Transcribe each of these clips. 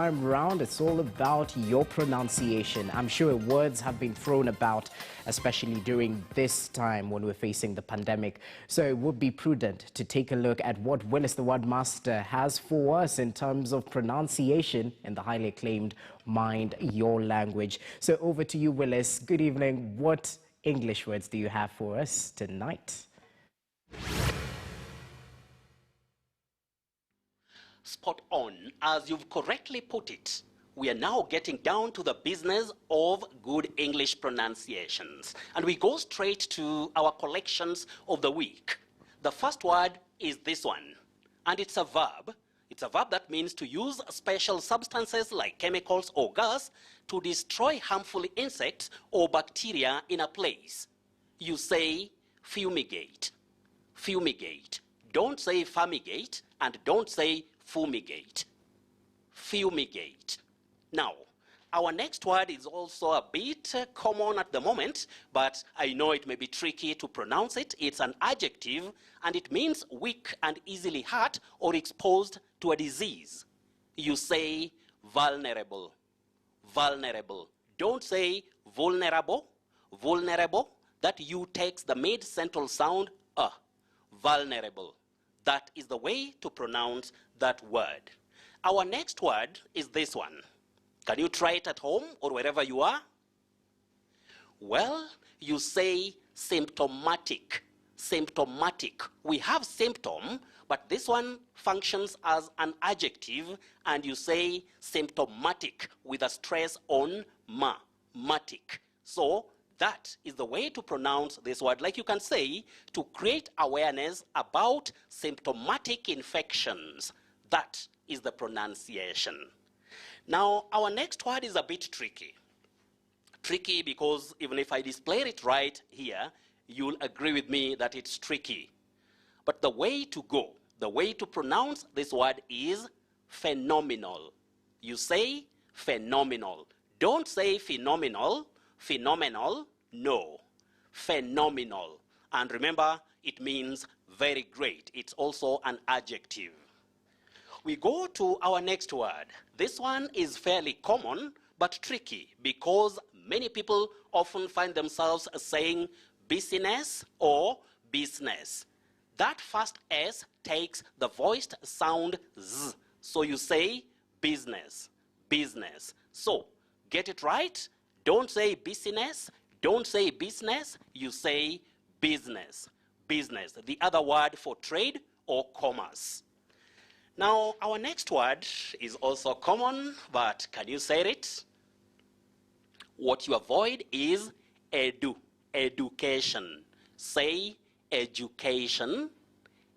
Time round, it's all about your pronunciation. I'm sure words have been thrown about, especially during this time when we're facing the pandemic. So it would be prudent to take a look at what Willis the Word Master has for us in terms of pronunciation in the highly acclaimed Mind Your Language. So over to you, Willis. Good evening. What English words do you have for us tonight? Spot on. As you've correctly put it, we are now getting down to the business of good English pronunciations. And we go straight to our collections of the week. The first word is this one, and it's a verb. It's a verb that means to use special substances like chemicals or gas to destroy harmful insects or bacteria in a place. You say fumigate. Fumigate. Don't say fumigate and don't say fumigate. Fumigate. Now, our next word is also a bit common at the moment, but I know it may be tricky to pronounce it. It's an adjective, and it means weak and easily hurt or exposed to a disease. You say vulnerable. Vulnerable. Don't say vulnerable. Vulnerable. That U takes the mid-central sound, vulnerable. That is the way to pronounce that word. Our next word is this one. Can you try it at home or wherever you are? Well, you say symptomatic. Symptomatic. We have symptom, but this one functions as an adjective, and you say symptomatic with a stress on matic. So that is the way to pronounce this word. Like you can say, to create awareness about symptomatic infections. That is the pronunciation. Now, our next word is a bit tricky. Tricky because even if I display it right here, you'll agree with me that it's tricky. But the way to go, the way to pronounce this word is phenomenal. You say phenomenal. Don't say phenomenal. Phenomenal, no. Phenomenal. And remember, it means very great. It's also an adjective. We go to our next word. This one is fairly common, but tricky because many people often find themselves saying business or business. That first S takes the voiced sound Z. So you say business, business. So get it right. Don't say business, don't say business, you say business, business, the other word for trade or commerce. Now, our next word is also common, but can you say it? What you avoid is education. Say education,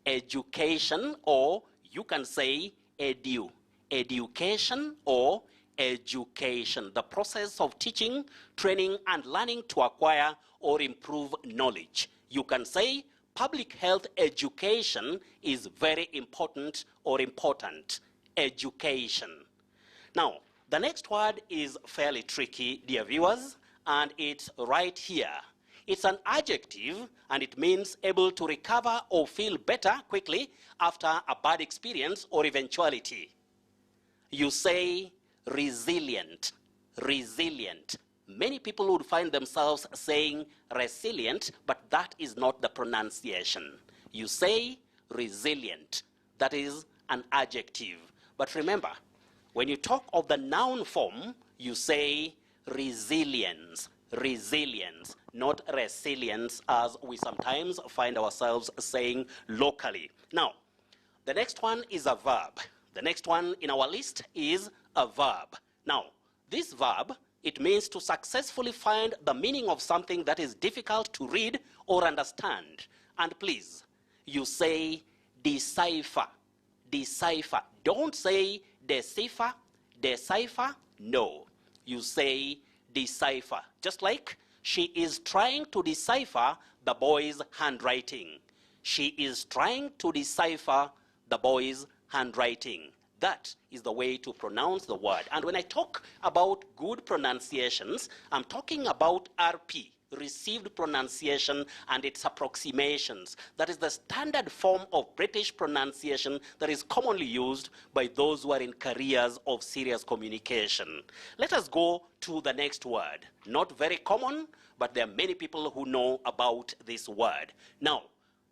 education, or you can say education or education, the process of teaching, training, and learning to acquire or improve knowledge. You can say public health education is very important or important. Education. Now, the next word is fairly tricky, dear viewers, and it's right here. It's an adjective, and it means able to recover or feel better quickly after a bad experience or eventuality. You say resilient, resilient. Many people would find themselves saying resilient, but that is not the pronunciation. You say resilient. That is an adjective. But remember, when you talk of the noun form, you say resilience, resilience, not resilience, as we sometimes find ourselves saying locally. Now, the next one is a verb. The next one in our list is a verb. Now, this verb, it means to successfully find the meaning of something that is difficult to read or understand. And please, you say decipher, decipher. Don't say decipher, decipher, no. You say decipher. Just like she is trying to decipher the boy's handwriting. She is trying to decipher the boy's handwriting. That is the way to pronounce the word. And when I talk about good pronunciations, I'm talking about RP, received pronunciation and its approximations. That is the standard form of British pronunciation that is commonly used by those who are in careers of serious communication. Let us go to the next word. Not very common, but there are many people who know about this word. Now,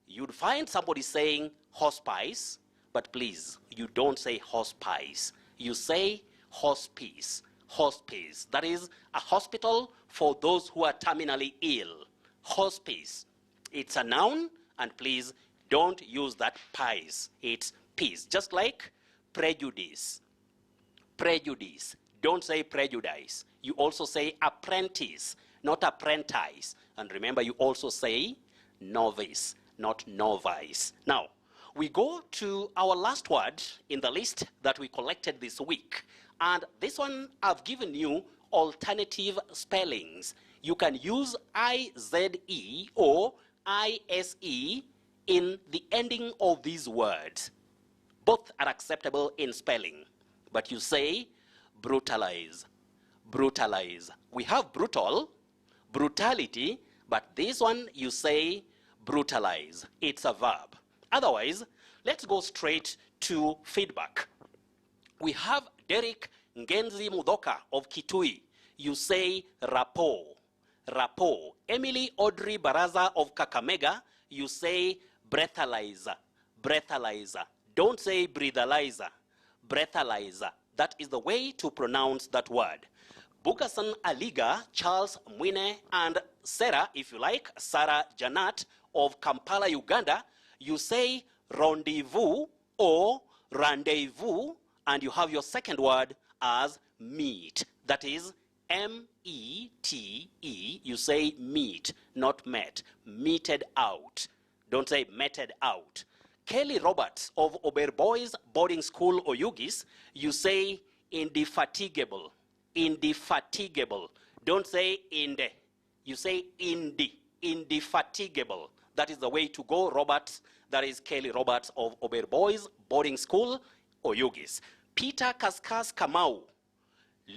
you'd find somebody saying hospice, but please, you don't say hospice. You say hospice. Hospice. That is a hospital for those who are terminally ill. Hospice. It's a noun, and please don't use that pies. It's peace. Just like prejudice. Prejudice. Don't say prejudice. You also say apprentice, not apprentice. And remember, you also say novice, not novice. Now, we go to our last word in the list that we collected this week. And this one, I've given you alternative spellings. You can use I-Z-E or I-S-E in the ending of these words. Both are acceptable in spelling. But you say brutalize, brutalize. We have brutal, brutality, but this one you say brutalize. It's a verb. Otherwise, let's go straight to feedback. We have Derek Ngenzi Mudoka of Kitui. You say rapport, rapport. Emily Audrey Baraza of Kakamega. You say breathalyzer, breathalyzer. Don't say breathalizer, breathalyzer. That is the way to pronounce that word. Bugasan Aliga, Charles Mwine, and Sarah, if you like, Sarah Janat of Kampala, Uganda. You say rendezvous or rendezvous, and you have your second word as meet. That is M-E-T-E. You say meet, not met. Meted out. Don't say meted out. Kelly Roberts of Oberboys Boarding School, Oyugis. You say indefatigable. Indefatigable. Don't say inde. You say indi. Indefatigable. That is the way to go, Roberts. That is Kelly Roberts of Oberboys Boarding School, Oyugis. Peter Kaskas Kamau.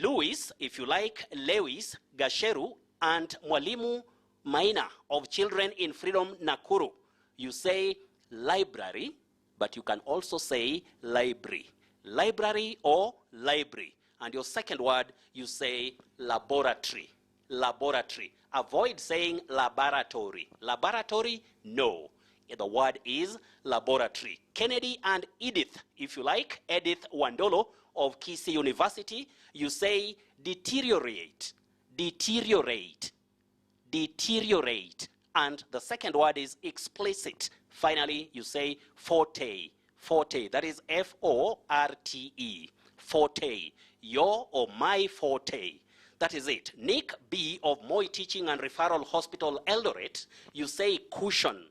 Louis, if you like, Lewis Gasheru, and Mwalimu Maina of Children in Freedom, Nakuru. You say library, but you can also say library. Library or library. And your second word, you say laboratory. Laboratory. Avoid saying laboratory. Laboratory, no. The word is laboratory. Kennedy and Edith, if you like, Edith Wandolo of Kisii University, you say deteriorate, deteriorate, deteriorate. And the second word is explicit. Finally, you say forte, forte. That is F-O-R-T-E, forte. Your or my forte. That is it. Nick B. of Moi Teaching and Referral Hospital, Eldoret, you say cushion.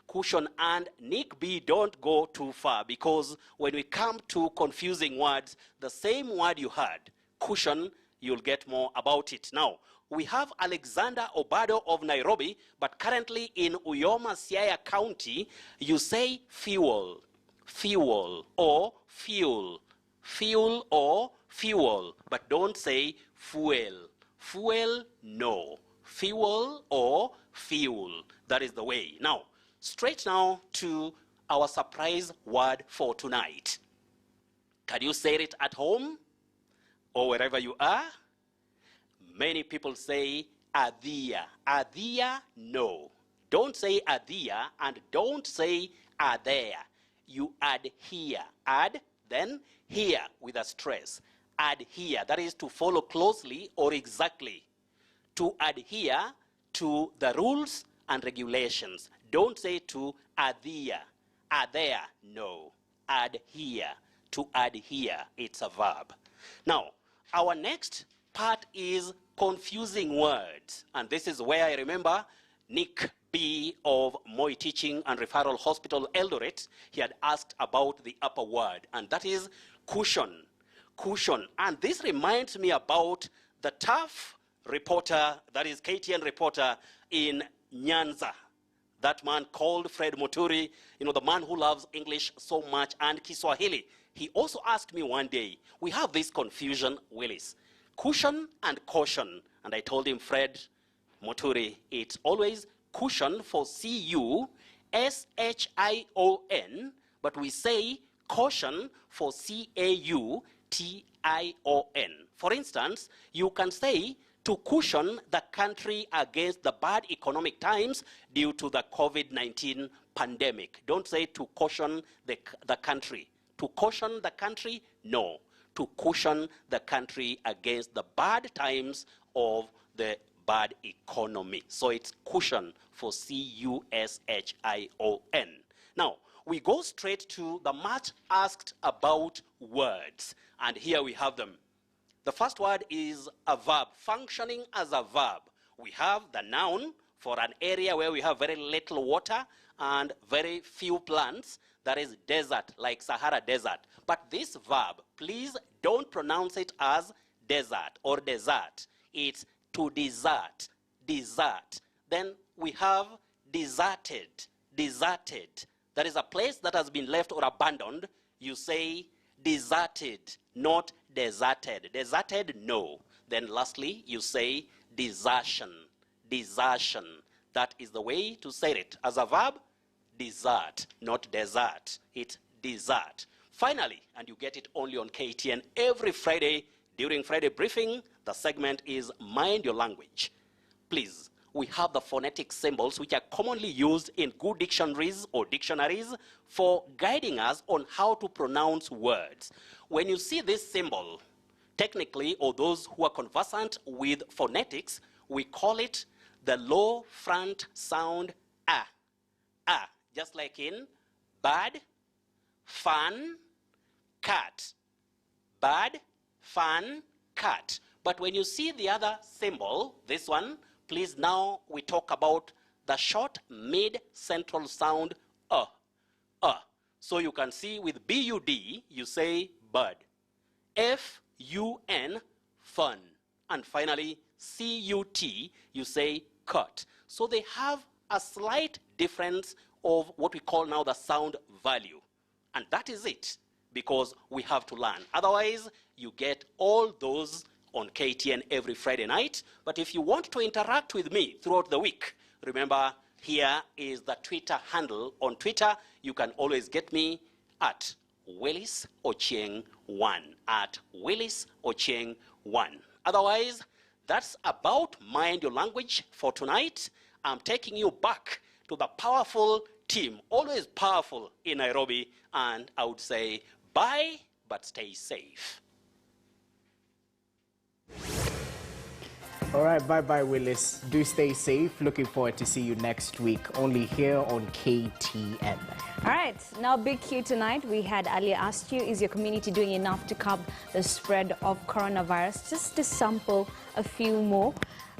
Cushion. And Nick B, don't go too far, because when we come to confusing words, the same word you heard, cushion, you'll get more about it. Now, we have Alexander Obado of Nairobi, but currently in Uyoma, Siaya County, you say fuel, fuel, or fuel, fuel or fuel, but don't say fuel. Fuel, no. Fuel or fuel. That is the way. Now, straight now to our surprise word for tonight. Can you say it at home or wherever you are? Many people say adhia. Adhia, no. Don't say adhia and don't say adhere. You adhere. Add, then here with a stress. Adhere, that is to follow closely or exactly. To adhere to the rules and regulations. Don't say to adhere. Adhere, no. Adhere. To adhere, it's a verb. Now, our next part is confusing words. And this is where I remember Nick B. of Moi Teaching and Referral Hospital, Eldoret, he had asked about the upper word, and that is cushion. Cushion. And this reminds me about the tough reporter, that is KTN reporter in Nyanza. That man called Fred Muturi, you know, the man who loves English so much and Kiswahili. He also asked me one day, we have this confusion, Willis, cushion and caution. And I told him, Fred, Muturi, it's always cushion for C-U-S-H-I-O-N, but we say caution for C-A-U-T-I-O-N. For instance, you can say to cushion the country against the bad economic times due to the COVID-19 pandemic. Don't say to caution the country. To caution the country? No. To cushion the country against the bad times of the bad economy. So it's cushion for C-U-S-H-I-O-N. Now, we go straight to the much asked about words. And here we have them. The first word is a verb, functioning as a verb. We have the noun for an area where we have very little water and very few plants. That is desert, like Sahara Desert. But this verb, please don't pronounce it as desert or desert. It's to desert, desert. Then we have deserted, deserted. That is a place that has been left or abandoned. You say deserted, not deserted. Deserted, no. Then lastly, you say desertion, desertion. That is the way to say it. As a verb, desert, not desert. It's desert. Finally, and you get it only on KTN every Friday during Friday briefing, the segment is Mind Your Language. Please, we have the phonetic symbols which are commonly used in good dictionaries or dictionaries for guiding us on how to pronounce words. When you see this symbol, technically, or those who are conversant with phonetics, we call it the low front sound A. A, just like in bird, fan, cat. Bird, fan, cat. But when you see the other symbol, this one, please now we talk about the short mid-central sound So you can see with B-U-D, you say bird. F-U-N, fun. And finally, C-U-T, you say cut. So they have a slight difference of what we call now the sound value. And that is it, because we have to learn. Otherwise, you get all those on KTN every Friday night. But if you want to interact with me throughout the week, remember, here is the Twitter handle. On Twitter, you can always get me at Willis Ochieng1, at Willis Ochieng1. Otherwise, that's about Mind Your Language for tonight. I'm taking you back to the powerful team, always powerful in Nairobi, and I would say bye, but stay safe. All right, bye-bye, Willis. Do stay safe. Looking forward to see you next week, only here on KTN. All right, now big Q tonight. We had earlier asked you, is your community doing enough to curb the spread of coronavirus? Just to sample a few more.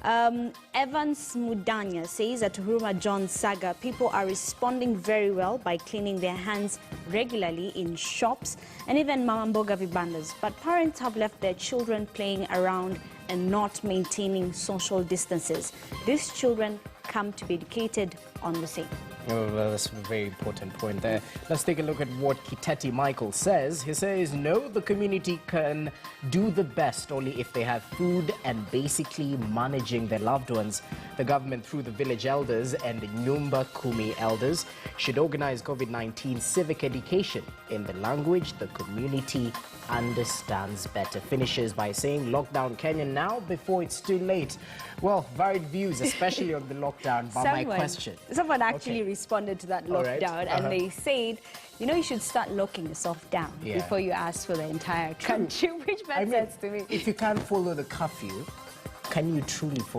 Evans Mudanya says at Huruma John Saga, people are responding very well by cleaning their hands regularly in shops and even Mamamboga Vibandas. But parents have left their children playing around and not maintaining social distances. These children come to be educated on the same. Oh, well, that's a very important point there. Let's take a look at what Kiteti Michael says. He says, no, the community can do the best only if they have food and basically managing their loved ones. The government, through the village elders and the Nyumba Kumi elders, should organize COVID-19 civic education in the language the community understands better. Finishes by saying, lockdown Kenya now before it's too late. Well, varied views, especially on the lockdown, but my question. Someone actually responded to that lockdown, and they said, you know, you should start locking yourself down before you ask for the entire country, which makes sense to me. If you can't follow the curfew, can you truly follow